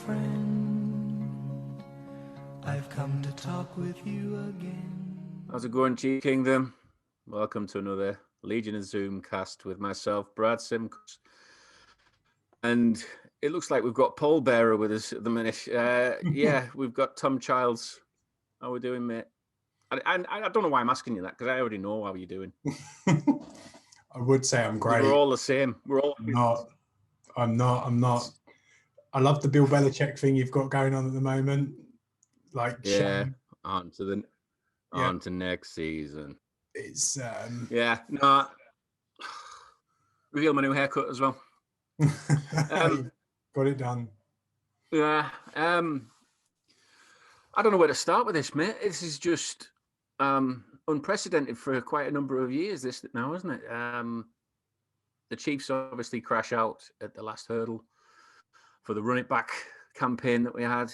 friend. I've come to talk with you again. How's it going, G Kingdom? Welcome to another Legion of Zoom cast with myself, Brad Simcox. And it looks like we've got Pole Bearer with us at the minute. Yeah, we've got Tom Childs. How are we doing, mate? And I don't know why I'm asking you that, because I already know how you're doing. I would say I'm great. We're all the same. We're all I'm not. I love the Bill Belichick thing you've got going on at the moment. Like, yeah, on to next season. It's yeah, no. Reveal my new haircut as well. Got it done. Yeah. I don't know where to start with this, mate. This is just unprecedented for quite a number of years, this now, isn't it? The Chiefs obviously crash out at the last hurdle for the run it back campaign that we had.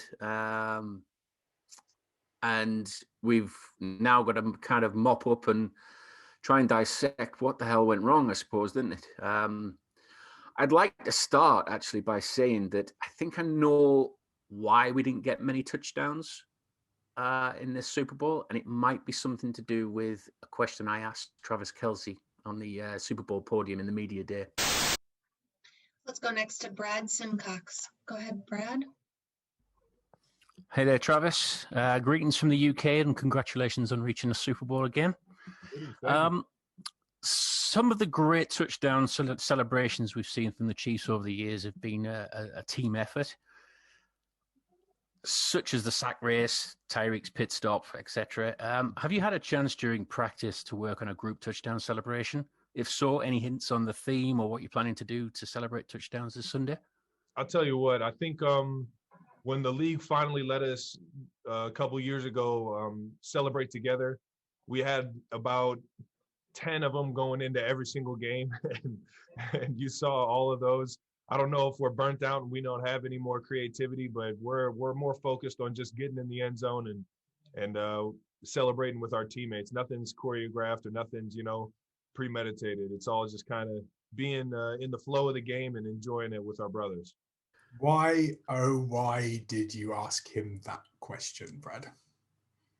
And we've now got to kind of mop up and try and dissect what the hell went wrong, I suppose, didn't it? I'd like to start actually by saying that I think I know why we didn't get many touchdowns in this Super Bowl, and it might be something to do with a question I asked Travis Kelce on the Super Bowl podium in the media day. Let's go next to Brad Simcox. Go ahead, Brad. Hey there, Travis. Greetings from the UK and congratulations on reaching the Super Bowl again. Some of the great touchdown celebrations we've seen from the Chiefs over the years have been a team effort, such as the sack race, Tyreek's pit stop, etc. Have you had a chance during practice to work on a group touchdown celebration? If so, any hints on the theme or what you're planning to do to celebrate touchdowns this Sunday? I'll tell you what, I think when the league finally let us a couple years ago celebrate together, we had about 10 of them going into every single game, and you saw all of those. I don't know if we're burnt out and we don't have any more creativity, but we're more focused on just getting in the end zone and celebrating with our teammates. Nothing's choreographed or nothing's, premeditated. It's all just kind of being in the flow of the game and enjoying it with our brothers. Why did you ask him that question, Brad?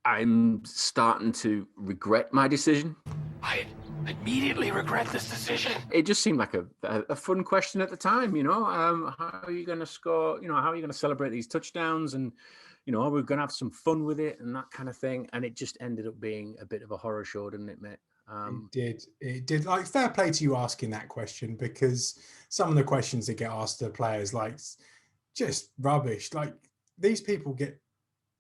I'm starting to regret my decision. I immediately regret this decision. It just seemed like a fun question at the time, how are you going to score, how are you going to celebrate these touchdowns, and, we're going to have some fun with it and that kind of thing. And it just ended up being a bit of a horror show, didn't it, mate? It did. Like, fair play to you asking that question, because some of the questions that get asked to players, like, just rubbish. Like, these people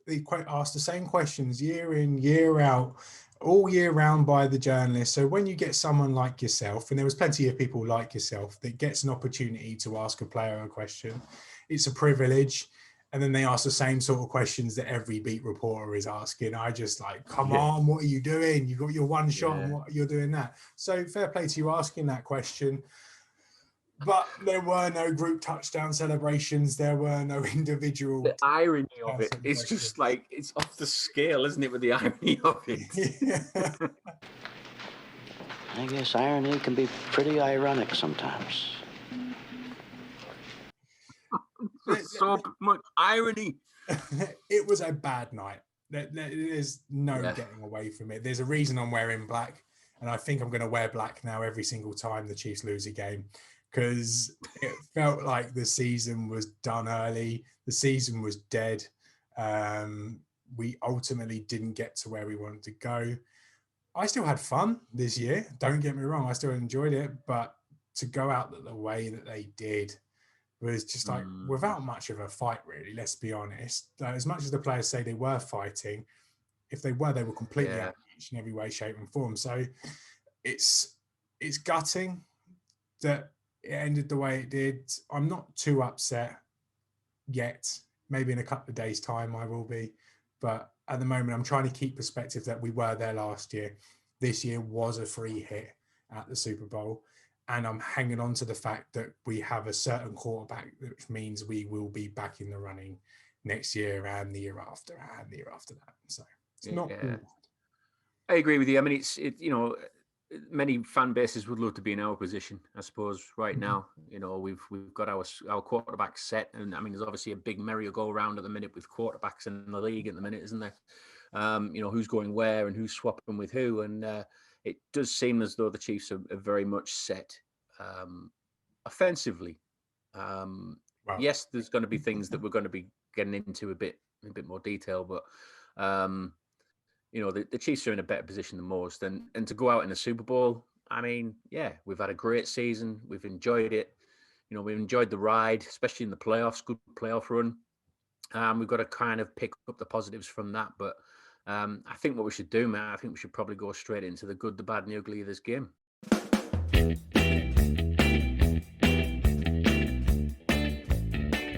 they ask the same questions year in, year out, all year round by the journalists. So when you get someone like yourself, and there was plenty of people like yourself that gets an opportunity to ask a player a question, it's a privilege. And then they ask the same sort of questions that every beat reporter is asking. I just come on, what are you doing? You got your one shot and what you're doing that. So fair play to you asking that question. But there were no group touchdown celebrations. There were no individual. The irony of it is just it's off the scale, isn't it, with the irony of it? Yeah. I guess irony can be pretty ironic sometimes. So much irony. It was a bad night. There's no getting away from it. There's a reason I'm wearing black, and I think I'm going to wear black now every single time the Chiefs lose a game, because it felt like the season was done early. The season was dead. We ultimately didn't get to where we wanted to go. I still had fun this year. Don't get me wrong. I still enjoyed it, but to go out the way that they did was just without much of a fight, really. Let's be honest. As much as the players say they were fighting, if they were completely outmatched in every way, shape, and form. So it's gutting that it ended the way it did. I'm not too upset yet. Maybe in a couple of days' time I will be. But at the moment, I'm trying to keep perspective that we were there last year. This year was a free hit at the Super Bowl. And I'm hanging on to the fact that we have a certain quarterback, which means we will be back in the running next year and the year after and the year after that. So it's not good. I agree with you. I mean, many fan bases would love to be in our position, I suppose, right now. You know, we've got our quarterback set, and I mean, there's obviously a big merry-go-round at the minute with quarterbacks in the league at the minute, isn't there? You know, who's going where and who's swapping with who, and it does seem as though the Chiefs are very much set offensively. Wow. Yes, there's going to be things that we're going to be getting into a bit more detail, but you know, the Chiefs are in a better position than most, and to go out in the Super Bowl, I mean, yeah, we've had a great season, we've enjoyed it, you know, we've enjoyed the ride, especially in the playoffs, good playoff run. We've got to kind of pick up the positives from that, but I think what we should do, man, I think we should probably go straight into the good, the bad, and the ugly of this game.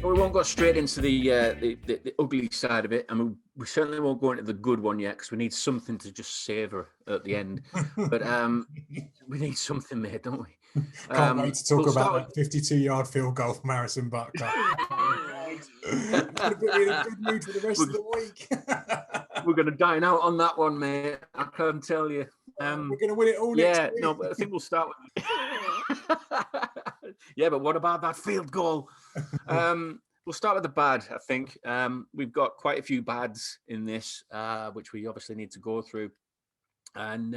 We won't go straight into the ugly side of it. I mean, we certainly won't go into the good one yet because we need something to just savor at the end. But we need something there, don't we? Can't wait to talk about that 52-yard field goal from Harrison Butker. Gonna put me in a good mood for the rest of the week. We're going to dine out on that one, mate. I can tell you. We're going to win it all next week. No, but I think we'll start with... Yeah, but what about that field goal? We'll start with the bad, I think. We've got quite a few bads in this, which we obviously need to go through. And,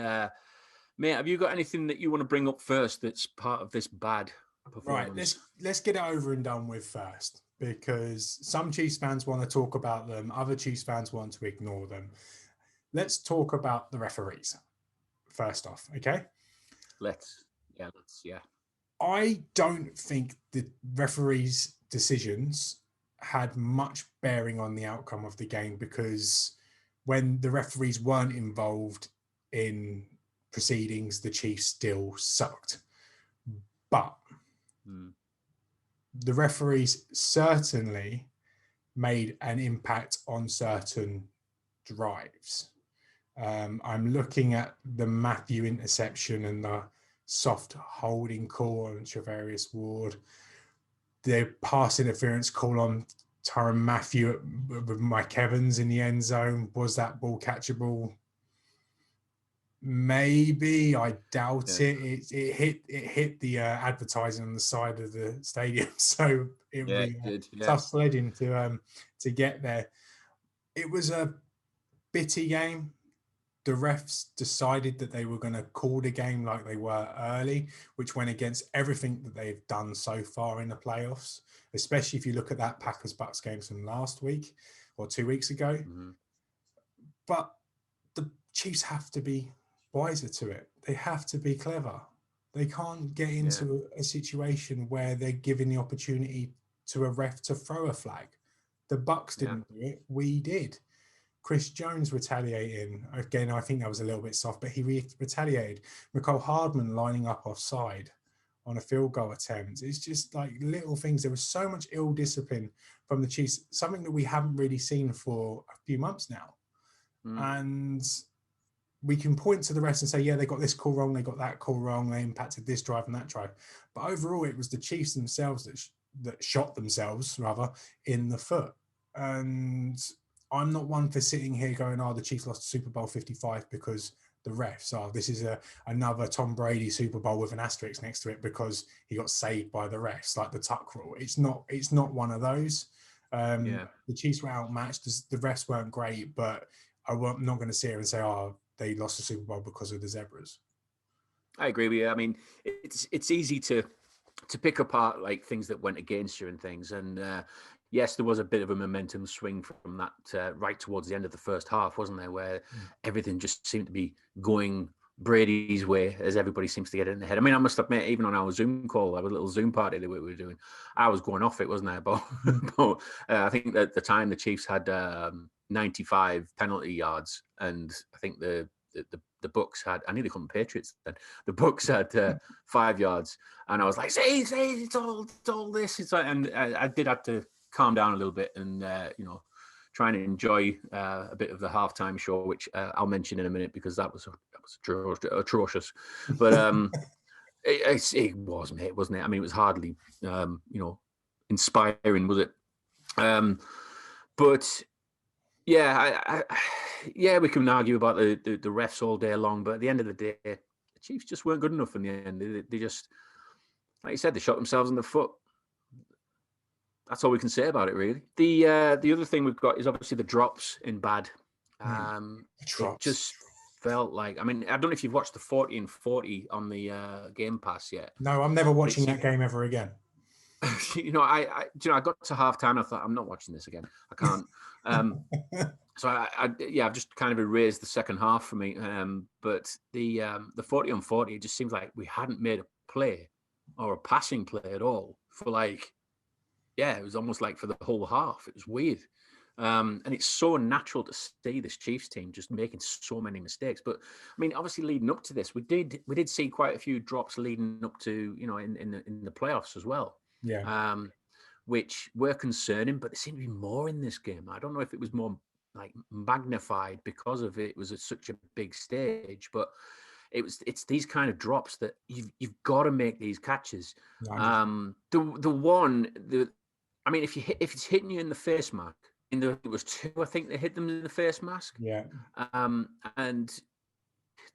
mate, have you got anything that you want to bring up first that's part of this bad performance? Right, let's get it over and done with first, because some Chiefs fans want to talk about them, other Chiefs fans want to ignore them. Let's talk about the referees first off, okay? Let's. I don't think the referees' decisions had much bearing on the outcome of the game, because when the referees weren't involved in proceedings, the Chiefs still sucked. But the referees certainly made an impact on certain drives. I'm looking at the Matthew interception and the soft holding call on Travarius Ward, the pass interference call on Tyrann Mathieu with Mike Evans in the end zone. Was that ball catchable? Maybe. I doubt it. It hit the advertising on the side of the stadium, so it was tough sledding to get there. It was a bitty game. The refs decided that they were going to call the game like they were early, which went against everything that they've done so far in the playoffs, especially if you look at that Packers-Bucks game from last week or 2 weeks ago. Mm-hmm. But the Chiefs have to be wiser to it. They have to be clever. They can't get into a situation where they're giving the opportunity to a ref to throw a flag. The Bucks didn't do it. We did. Chris Jones retaliating. Again, I think that was a little bit soft, but he retaliated. Mecole Hardman lining up offside on a field goal attempt. It's just like little things. There was so much ill discipline from the Chiefs, something that we haven't really seen for a few months now. And we can point to the rest and say, yeah, they got this call wrong, they got that call wrong, they impacted this drive and that drive. But overall, it was the Chiefs themselves that shot themselves, rather, in the foot. And I'm not one for sitting here going, the Chiefs lost Super Bowl 55 because the refs are. This is another Tom Brady Super Bowl with an asterisk next to it because he got saved by the refs, like the tuck rule. It's not one of those. The Chiefs were outmatched. The refs weren't great, but I'm not going to sit here and say, they lost the Super Bowl because of the zebras. I agree with you. I mean, it's easy to pick apart like things that went against you and things. And yes, there was a bit of a momentum swing from that right towards the end of the first half, wasn't there? Where everything just seemed to be going Brady's way, as everybody seems to get it in the head. I mean, I must admit, even on our Zoom call, our little Zoom party that we were doing, I was going off it, wasn't I? But I think that at the time the Chiefs had 95 penalty yards, and I think the Bucks had, I nearly called them Patriots then. The Bucks had 5 yards, and I was like, say, it's all this. It's like, and I did have to calm down a little bit and try and enjoy a bit of the halftime show, which I'll mention in a minute because that was atrocious. But it was, mate, wasn't it? I mean, it was hardly inspiring, was it? But yeah, we can argue about the refs all day long, but at the end of the day, the Chiefs just weren't good enough in the end. They just, like you said, they shot themselves in the foot. That's all we can say about it, really. The other thing we've got is obviously the drops in bad. It just felt like, I mean, I don't know if you've watched the 40 and 40 on the Game Pass yet. No, I'm never watching that game ever again. I got to halftime. I thought, I'm not watching this again. I can't. So I've just kind of erased the second half for me. But the 40 on 40, it just seems like we hadn't made a play or a passing play at all for like, it was almost like for the whole half. It was weird. And it's so natural to see this Chiefs team just making so many mistakes. But I mean, obviously leading up to this, we did see quite a few drops leading up to, in the playoffs as well. Yeah. Which were concerning, but there seemed to be more in this game. I don't know if it was more like magnified because of it was such a big stage, but it's these kind of drops that you've got to make these catches. I mean, if it's hitting you in the face mask, there was two, I think, that hit them in the face mask. Yeah. And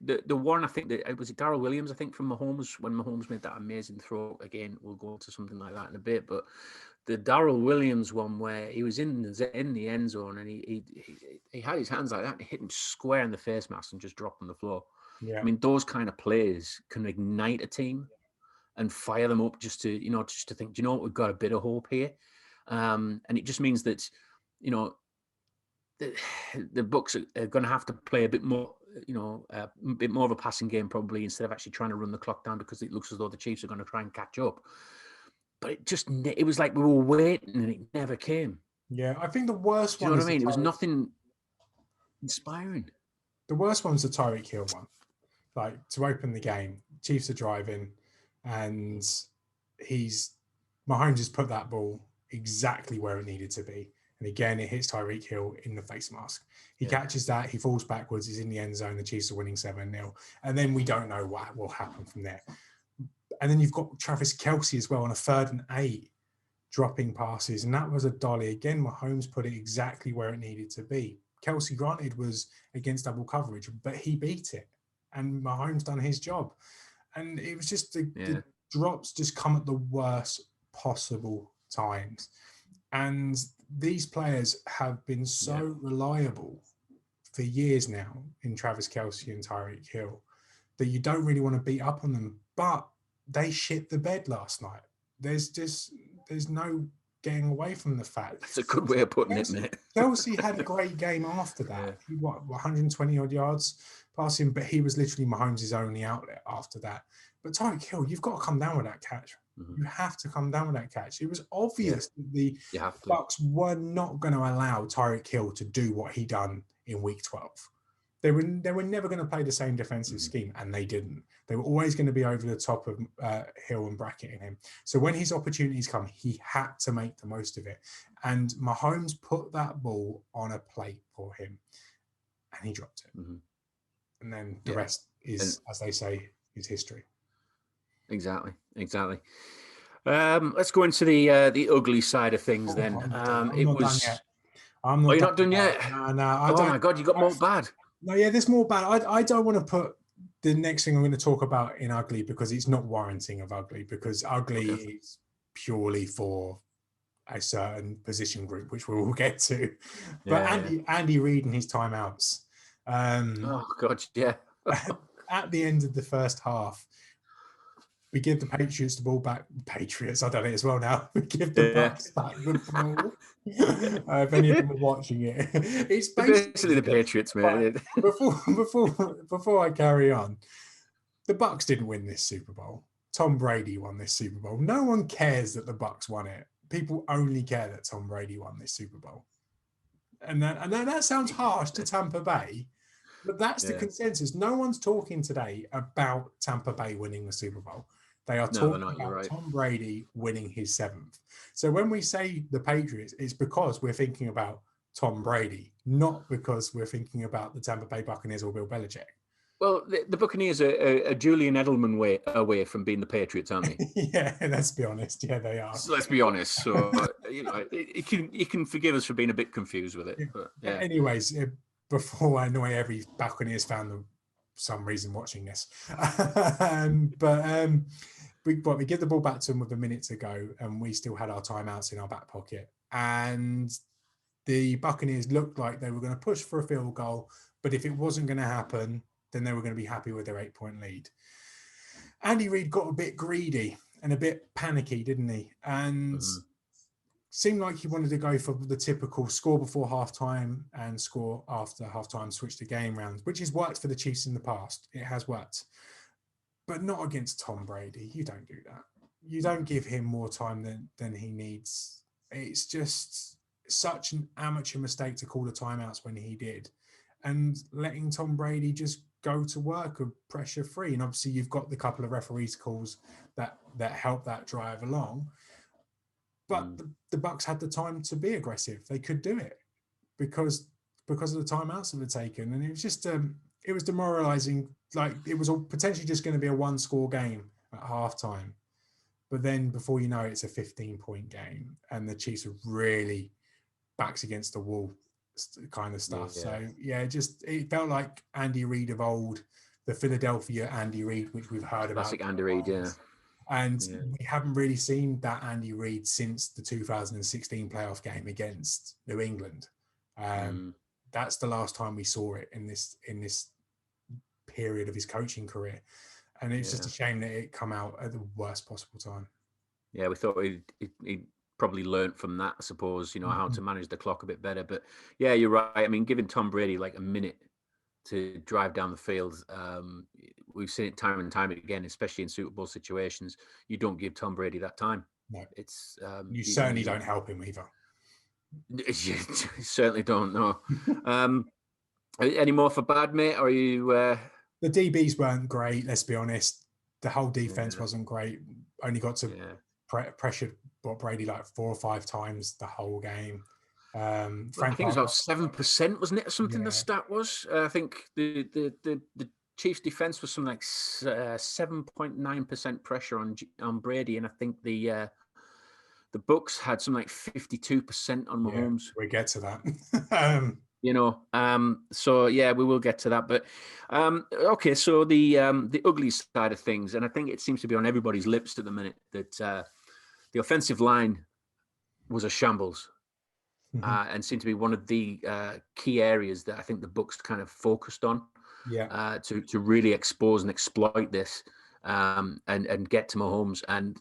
the one, I think that it was Darrell Williams, I think, from Mahomes, when Mahomes made that amazing throw. Again, we'll go to something like that in a bit, but the Darrell Williams one where he was in the end zone and he had his hands like that and he hit him square in the face mask and just dropped on the floor. Yeah. I mean, those kind of plays can ignite a team and fire them up just to think, do you know what, we've got a bit of hope here. And it just means that, the Bucks are going to have to play a bit more, a bit more of a passing game probably, instead of actually trying to run the clock down, because it looks as though the Chiefs are going to try and catch up. But it was like we were waiting and it never came. Yeah, I think the worst one. Do you know what I mean? It was nothing inspiring. The worst one's the Tyreek Hill one. Like, to open the game, Chiefs are driving, and Mahomes has put that ball exactly where it needed to be. And again, it hits Tyreek Hill in the face mask. He catches that, he falls backwards, he's in the end zone, the Chiefs are winning 7-0. And then we don't know what will happen from there. And then you've got Travis Kelce as well on a 3rd and 8, dropping passes. And that was a dolly. Again, Mahomes put it exactly where it needed to be. Kelce, granted, was against double coverage, but he beat it. And Mahomes done his job. And it was just the drops just come at the worst possible times. And these players have been so reliable for years now in Travis Kelce and Tyreek Hill that you don't really want to beat up on them. But they shit the bed last night. There's no getting away from the fact. That's a good way of putting it, isn't it? Kelce had a great game after that. He 120 odd yards passing, but he was literally Mahomes' only outlet after that. But Tyreek Hill, you've got to come down with that catch. You have to come down with that catch. It was obvious that the Bucks were not going to allow Tyreek Hill to do what he done in week 12. They were never going to play the same defensive scheme, and they didn't. They were always going to be over the top of Hill and bracketing him. So when his opportunities come, he had to make the most of it. And Mahomes put that ball on a plate for him, and he dropped it. And then the rest is, as they say, is history. Exactly. Let's go into the ugly side of things then. You're not done yet? No. Oh my God, you got more bad. No, there's more bad. I don't want to put the next thing I'm going to talk about in ugly because it's not warranting of ugly, because ugly is purely for a certain position group, which we will get to. But Andy Reid and his timeouts. Oh God, yeah. At the end of the first half, we give the Patriots the ball back. Patriots, I've done it as well now. We give the Bucks back the ball. If any of them are watching it, it's basically the Patriots, man. Before I carry on, the Bucks didn't win this Super Bowl. Tom Brady won this Super Bowl. No one cares that the Bucks won it. People only care that Tom Brady won this Super Bowl. And that sounds harsh to Tampa Bay, but that's the consensus. No one's talking today about Tampa Bay winning the Super Bowl. They are talking about Tom Brady winning his 7th. So when we say the Patriots, it's because we're thinking about Tom Brady, not because we're thinking about the Tampa Bay Buccaneers or Bill Belichick. Well, the Buccaneers are Julian Edelman away from being the Patriots, aren't they? Yeah, let's be honest. Yeah, they are. So let's be honest. So, you can forgive us for being a bit confused with it. But, Anyways, before I annoy every Buccaneers fan some reason watching this. But we give the ball back to them with a minute to go, and we still had our timeouts in our back pocket. And the Buccaneers looked like they were going to push for a field goal, but if it wasn't going to happen, then they were going to be happy with their 8-point lead. Andy Reid got a bit greedy and a bit panicky, didn't he? And seemed like he wanted to go for the typical score before halftime and score after halftime, switch the game round, which has worked for the Chiefs in the past. It has worked, but not against Tom Brady. You don't do that. You don't give him more time than he needs. It's just such an amateur mistake to call the timeouts when he did, and letting Tom Brady just go to work of pressure free. And obviously you've got the couple of referees calls that help that drive along. But the Bucs had the time to be aggressive. They could do it because of the timeouts that were taken. And it was just it was demoralizing. Like, it was potentially just going to be a 1-score game at halftime. But then before you know it, it's a 15-point game. And the Chiefs are really backs against the wall kind of stuff. Yeah. So, yeah, it felt like Andy Reid of old, the Philadelphia Andy Reid, which we've heard about. Classic Andy Reid, yeah. And we haven't really seen that Andy Reid since the 2016 playoff game against New England. That's the last time we saw it in this period of his coaching career. And it's just a shame that it come out at the worst possible time. Yeah, we thought he'd probably learnt from that, I suppose, how to manage the clock a bit better. But yeah, you're right. I mean, giving Tom Brady like a minute to drive down the field, we've seen it time and time again, especially in Super Bowl situations. You don't give Tom Brady that time. No, it's you certainly don't help him either. You certainly don't know. Any more for bad, mate? Or are you? The DBs weren't great. Let's be honest. The whole defense wasn't great. Only got to pressure Brady like 4 or 5 times the whole game. I think it was about 7%, wasn't it? Or something. The stat was. I think the Chiefs' defense was something like 7.9% pressure on Brady, and I think the Bucs had something like 52% on Mahomes. We get to that. So yeah, we will get to that. But okay, so the ugly side of things, and I think it seems to be on everybody's lips at the minute, that the offensive line was a shambles. And seemed to be one of the key areas that I think the Bucs kind of focused on, to really expose and exploit this, and get to Mahomes. And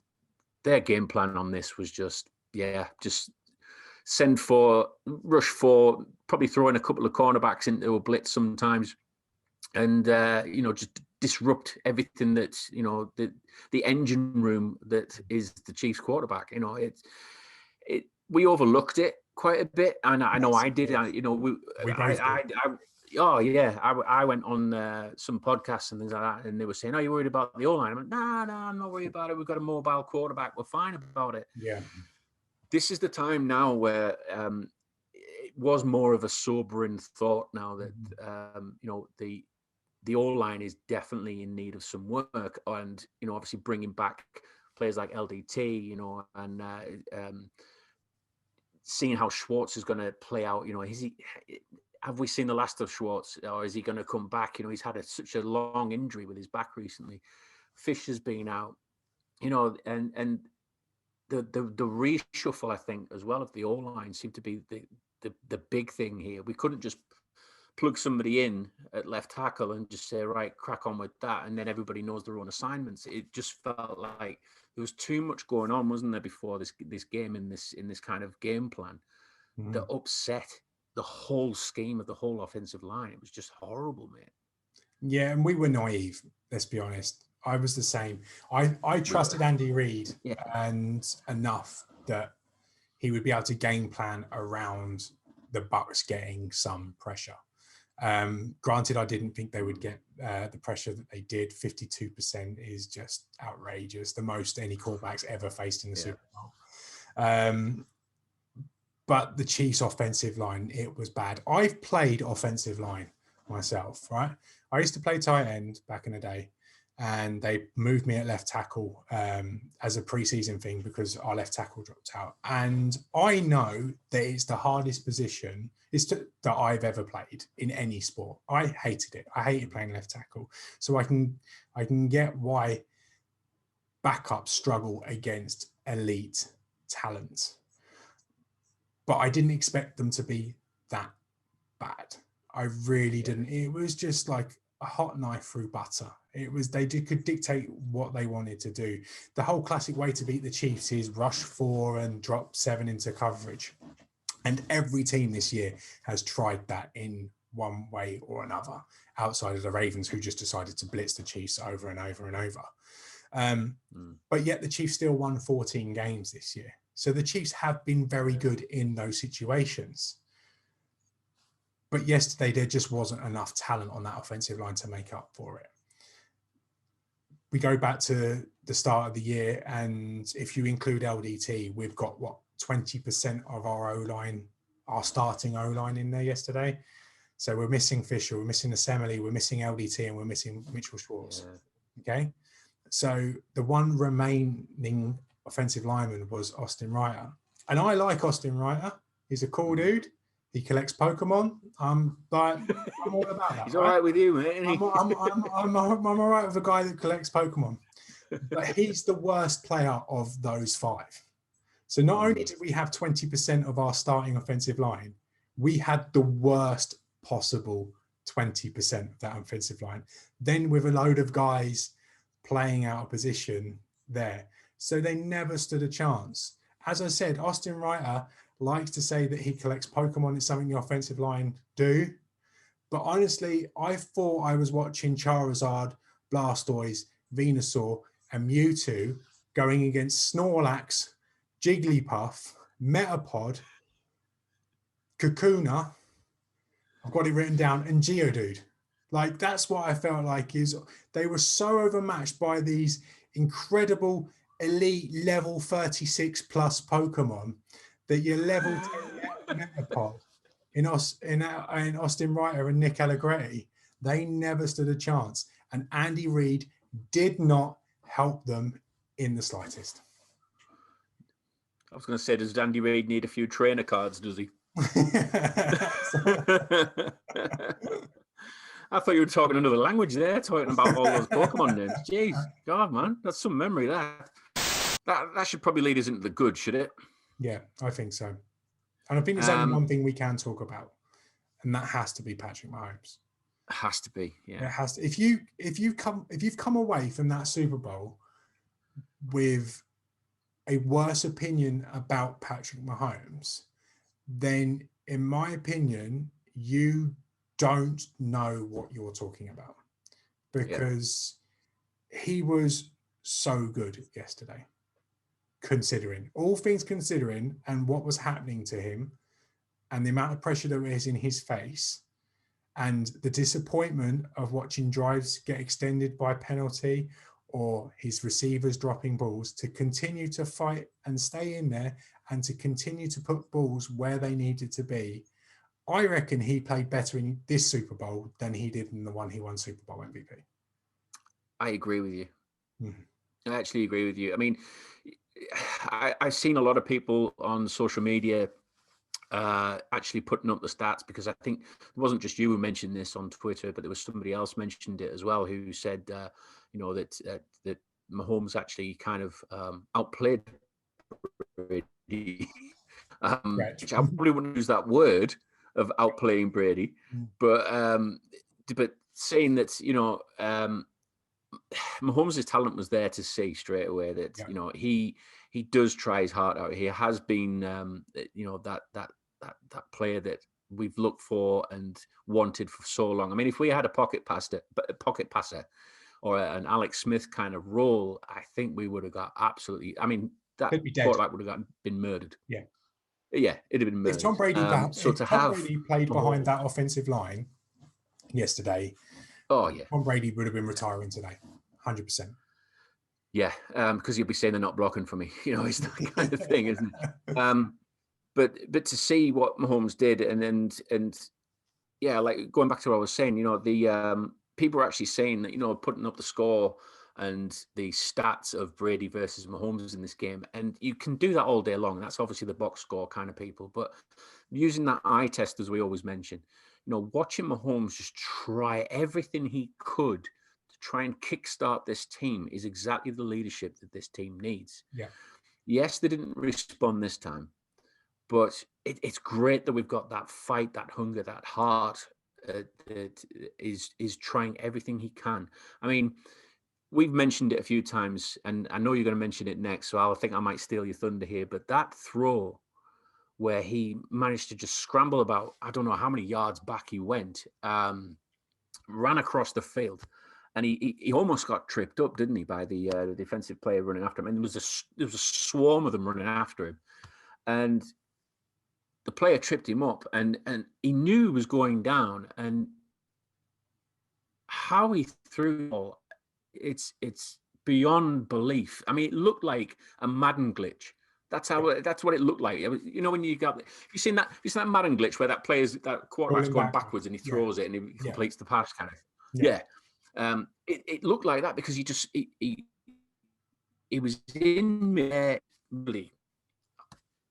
their game plan on this was just rush for, probably throwing a couple of cornerbacks into a blitz sometimes, and just disrupt everything that's the engine room that is the Chiefs quarterback. We overlooked it quite a bit, and I know I did. I went on some podcasts and things like that, and they were saying, "Are you worried about the O-line?" I'm like, "No, I'm not worried about it. We've got a mobile quarterback. We're fine about it." Yeah. This is the time now where it was more of a sobering thought now that the O-line is definitely in need of some work, and obviously bringing back players like LDT, and seeing how Schwartz is going to play out. Have we seen the last of Schwartz, or is he going to come back? He's had such a long injury with his back recently. Fisher's been out, and the reshuffle, I think, as well, of the O-line seemed to be the big thing here. We couldn't just plug somebody in at left tackle and just say, right, crack on with that, and then everybody knows their own assignments. It just felt like there was too much going on, wasn't there, before this game in this kind of game plan that upset the whole scheme of the whole offensive line. It was just horrible, mate. Yeah, and we were naive, let's be honest. I was the same. I trusted Andy Reid and enough that he would be able to game plan around the Bucs getting some pressure. Granted, I didn't think they would get the pressure that they did. 52% is just outrageous. The most any quarterbacks ever faced in the Super Bowl. But the Chiefs' offensive line, it was bad. I've played offensive line myself, right? I used to play tight end back in the day. and they moved me at left tackle as a preseason thing because our left tackle dropped out. And I know that it's the hardest position that I've ever played in any sport. I hated it. I hated playing left tackle. So I can get why backups struggle against elite talent. But I didn't expect them to be that bad. I really didn't. It was just like a hot knife through butter. It was could dictate what they wanted to do. The whole classic way to beat the Chiefs is rush 4 and drop 7 into coverage. And every team this year has tried that in one way or another, outside of the Ravens, who just decided to blitz the Chiefs over and over and over. But yet the Chiefs still won 14 games this year. So the Chiefs have been very good in those situations. But yesterday, there just wasn't enough talent on that offensive line to make up for it. We go back to the start of the year, and if you include LDT, we've got, 20% of our O-line, our starting O-line in there yesterday. So we're missing Fisher, we're missing Assembly, we're missing LDT, and we're missing Mitchell Schwartz. Yeah. Okay? So the one remaining offensive lineman was Austin Reiter. And I like Austin Reiter. He's a cool dude. He collects Pokemon. I'm all about that. He's all right with you, mate. I'm all right with a guy that collects Pokemon. But he's the worst player of those 5. So not only did we have 20% of our starting offensive line, we had the worst possible 20% of that offensive line. Then with a load of guys playing out of position there. So they never stood a chance. As I said, Austin Reiter likes to say that he collects Pokemon. It's something the offensive line do. But honestly, I thought I was watching Charizard, Blastoise, Venusaur, and Mewtwo going against Snorlax, Jigglypuff, Metapod, Kakuna, I've got it written down, and Geodude. Like, that's what I felt like is they were so overmatched by these incredible elite level 36 plus Pokemon that your level 10 Metapod in Austin Reiter and Nick Allegretti, they never stood a chance. And Andy Reid did not help them in the slightest. I was going to say, does Andy Reid need a few trainer cards, does he? I thought you were talking another language there, talking about all those Pokemon names. Jeez, God, man, that's some memory, that should probably lead us into the good, should it? Yeah, I think so. And I think there's only one thing we can talk about, and that has to be Patrick Mahomes. Has to be, yeah. It has to. If you've come away from that Super Bowl with a worse opinion about Patrick Mahomes, then in my opinion, you don't know what you're talking about, because he was so good yesterday, considering all things considering, and what was happening to him and the amount of pressure that was in his face, and the disappointment of watching drives get extended by penalty or his receivers dropping balls, to continue to fight and stay in there and to continue to put balls where they needed to be. I reckon he played better in this Super Bowl than he did in the one he won Super Bowl MVP. I agree with you. I actually agree with you. I mean, I've seen a lot of people on social media actually putting up the stats, because I think it wasn't just you who mentioned this on Twitter, but there was somebody else mentioned it as well, who said, that Mahomes actually kind of outplayed Brady. Which I probably wouldn't use that word of outplaying Brady, but saying that, Mahomes' talent was there to see straight away that, he does try his heart out. He has been, that player that we've looked for and wanted for so long. I mean, if we had a pocket passer or an Alex Smith kind of role, I think we would have got absolutely, I mean, that quarterback would have been murdered. Yeah. Yeah, it'd have been murdered. If Tom Brady, Brady played behind that offensive line yesterday, Tom Brady would have been retiring today, 100%. Yeah, because he'll be saying they're not blocking for me. It's that kind of thing, isn't it? But to see what Mahomes did, and like going back to what I was saying, the people are actually saying that, putting up the score and the stats of Brady versus Mahomes in this game, and you can do that all day long. That's obviously the box score kind of people, but using that eye test, as we always mention, watching Mahomes just try everything he could to try and kickstart this team is exactly the leadership that this team needs. Yeah. Yes, they didn't respond this time, but it's great that we've got that fight, that hunger, that heart that is trying everything he can. I mean, we've mentioned it a few times, and I know you're going to mention it next, so I think I might steal your thunder here. But that throw where he managed to just scramble about, I don't know how many yards back he went, ran across the field, and he almost got tripped up, didn't he, by the defensive player running after him? And there was a swarm of them running after him, and the player tripped him up, and he knew he was going down, and how he threw it all, it's beyond belief. I mean, it looked like a Madden glitch. That's what it looked like. It was, when you seen that Madden glitch where that quarterback's going backwards and he throws it and he completes the pass kind of. Yeah. It looked like that because he was in mid-air, really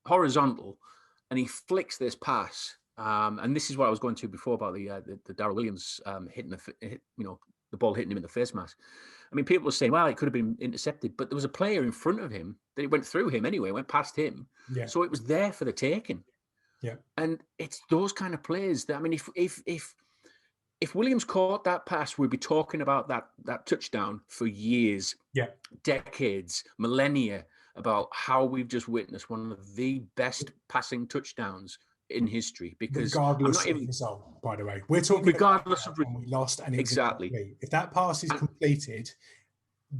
horizontal, and he flicks this pass. And this is what I was going to before about the Darrell Williams hitting the ball hitting him in the face mask. I mean, people were saying, well, it could have been intercepted, but there was a player in front of him that it went through him anyway, went past him. Yeah. So it was there for the taking. Yeah. And it's those kind of plays that, I mean, if Williams caught that pass, we'd be talking about that touchdown for years, decades, millennia, about how we've just witnessed one of the best passing touchdowns in history. Because regardless of result, by the way, we're talking regardless of when we lost and exactly. If that pass is completed,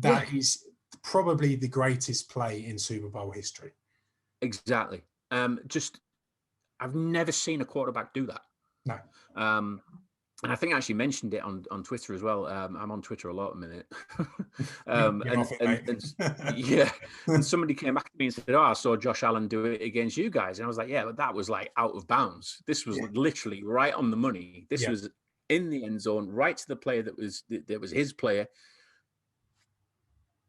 that is probably the greatest play in Super Bowl history. Exactly. I've never seen a quarterback do that. No. And I think I actually mentioned it on Twitter as well. I'm on Twitter a lot at the minute. And somebody came back to me and said, I saw Josh Allen do it against you guys. And I was like, yeah, but that was like out of bounds. This was literally right on the money. This was in the end zone, right to the player that was his player.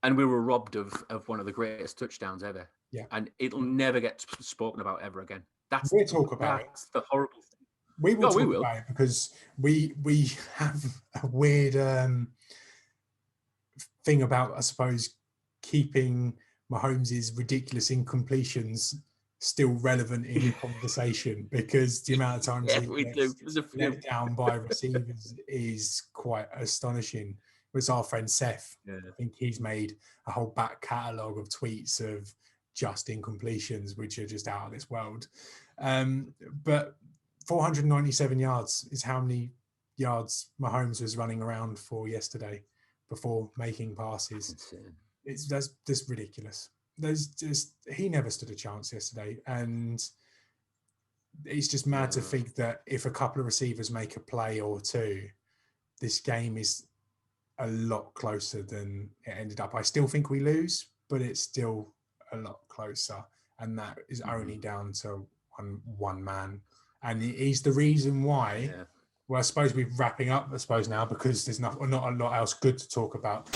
And we were robbed of one of the greatest touchdowns ever. Yeah. And it'll never get spoken about ever again. We'll talk about that's the horrible thing. We will talk about it because we have a weird thing about, I suppose, keeping Mahomes' ridiculous incompletions still relevant in the conversation, because the amount of times he gets let down by receivers is quite astonishing. It's our friend Seth. I think he's made a whole back catalogue of tweets of just incompletions, which are just out of this world. But 497 yards is how many yards Mahomes was running around for yesterday before making passes. That's just ridiculous. He never stood a chance yesterday, and it's just mad to think that if a couple of receivers make a play or two, this game is a lot closer than it ended up. I still think we lose, but it's still a lot closer, and that is only down to one man. And he's the reason why. Yeah. Well, I suppose we're wrapping up, now, because there's not a lot else good to talk about.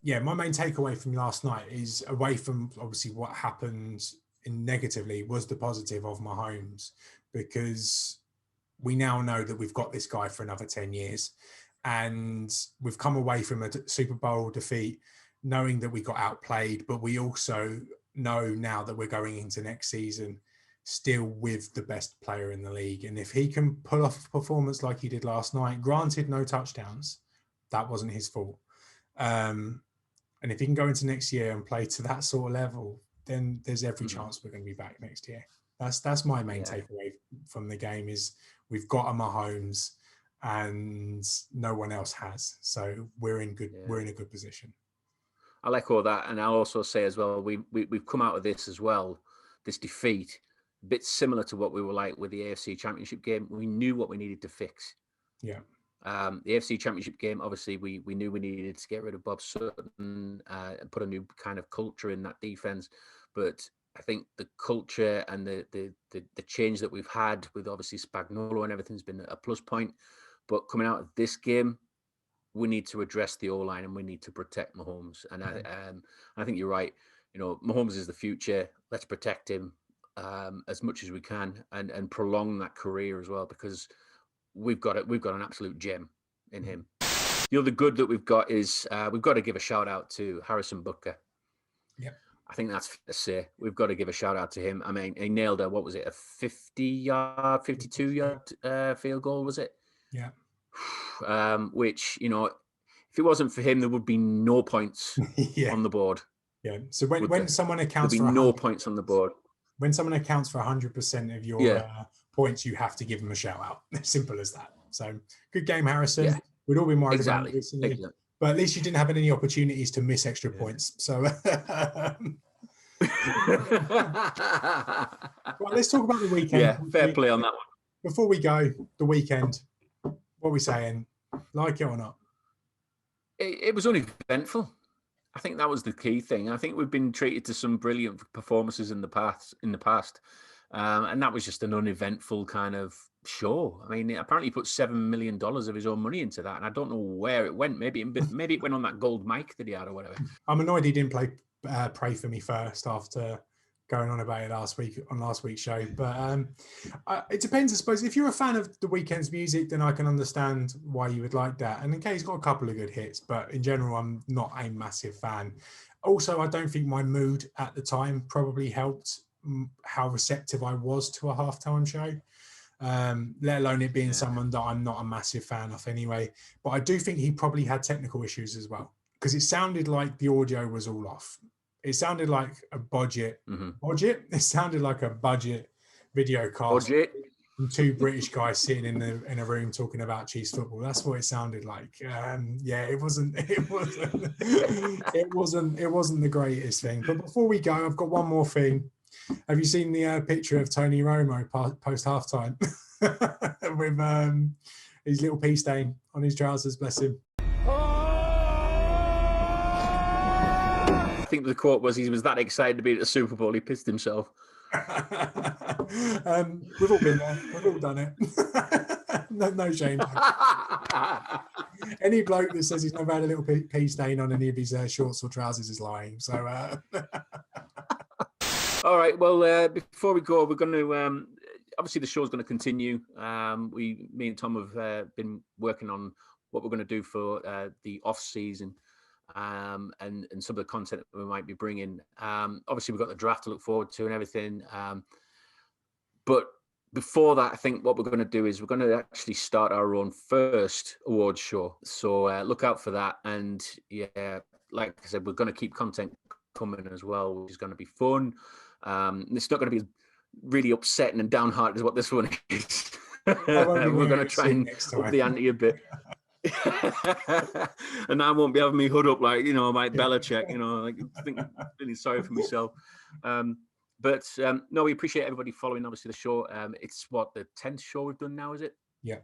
Yeah, my main takeaway from last night is, away from obviously what happened negatively, was the positive of Mahomes, because we now know that we've got this guy for another 10 years. And we've come away from a Super Bowl defeat knowing that we got outplayed, but we also know now that we're going into next season still with the best player in the league. And if he can pull off a performance like he did last night, granted no touchdowns, that wasn't his fault. And if he can go into next year and play to that sort of level, then there's every chance we're going to be back next year. That's my main takeaway from the game, is we've got a Mahomes and no one else has. So we're in a good position. I'll echo that. And I'll also say as well, we've come out of this as well, this defeat, a bit similar to what we were like with the AFC Championship game. We knew what we needed to fix. Yeah. The AFC Championship game, obviously, we knew we needed to get rid of Bob Sutton and put a new kind of culture in that defense. But I think the culture and the change that we've had with obviously Spagnuolo and everything's been a plus point. But coming out of this game, we need to address the O-line and we need to protect Mahomes. And I think you're right. You know, Mahomes is the future. Let's protect him as much as we can and prolong that career as well, because we've got an absolute gem in him. The other good that we've got is we've got to give a shout out to Harrison Butker. Yep. I think that's fair to say. We've got to give a shout out to him. I mean, he nailed what was it, a 50-yard, 52-yard field goal, was it? Yeah. Which, you know, if it wasn't for him, there would be no points on the board. Yeah. So when someone accounts for no points on the board. When someone accounts for 100% of your points, you have to give them a shout out. Simple as that. So good game, Harrison. Yeah. We'd all be worried Exactly. about it recently. But at least you didn't have any opportunities to miss extra points. So well, let's talk about the weekend. Yeah, fair play on that one. Before we go, the weekend, what are we saying? Like it or not? It was uneventful. I think that was the key thing. I think we've been treated to some brilliant performances in the past, and that was just an uneventful kind of show. I mean, apparently he put $7 million of his own money into that, and I don't know where it went. Maybe it went on that gold mic that he had or whatever. I'm annoyed he didn't pray for me first after going on about it last week's show. But it depends, I suppose. If you're a fan of the Weeknd's music, then I can understand why you would like that. And okay, he's got a couple of good hits, but in general, I'm not a massive fan. Also, I don't think my mood at the time probably helped how receptive I was to a halftime show. Let alone it being someone that I'm not a massive fan of anyway. But I do think he probably had technical issues as well, because it sounded like the audio was all off. It sounded like a budget. It sounded like a budget video cast from two British guys sitting in a room talking about Chiefs football. That's what it sounded like. It wasn't the greatest thing. But before we go, I've got one more thing. Have you seen the picture of Tony Romo post halftime with his little pea stain on his trousers? Bless him. I think the quote was he was that excited to be at the Super Bowl he pissed himself. We've all been there. We've all done it. no shame. Any bloke that says he's never had a little pea stain on any of his shorts or trousers is lying. So. All right. Well, before we go, we're going to obviously the show's going to continue. Me and Tom have been working on what we're going to do for the off season. And some of the content that we might be bringing. Obviously, we've got the draft to look forward to and everything. But before that, I think what we're going to do is we're going to actually start our own first awards show. So look out for that. And yeah, like I said, we're going to keep content coming as well, which is going to be fun. It's not going to be really upsetting and downhearted as what this one is. We're going to try and up the ante a bit. And I won't be having me hood up like, you know, Mike Belichick, you know, like feeling sorry for myself. But no, we appreciate everybody following, obviously, the show. It's what, the 10th show we've done now, is it? Yeah.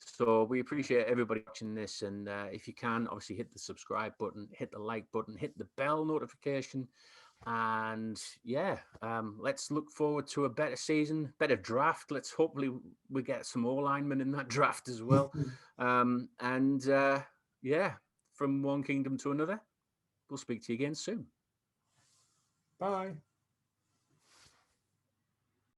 So we appreciate everybody watching this. And if you can, obviously hit the subscribe button, hit the like button, hit the bell notification. And yeah, let's look forward to a better season, better draft. Let's hopefully we get some more linemen in that draft as well. Yeah, from one kingdom to another. We'll speak to you again soon. Bye.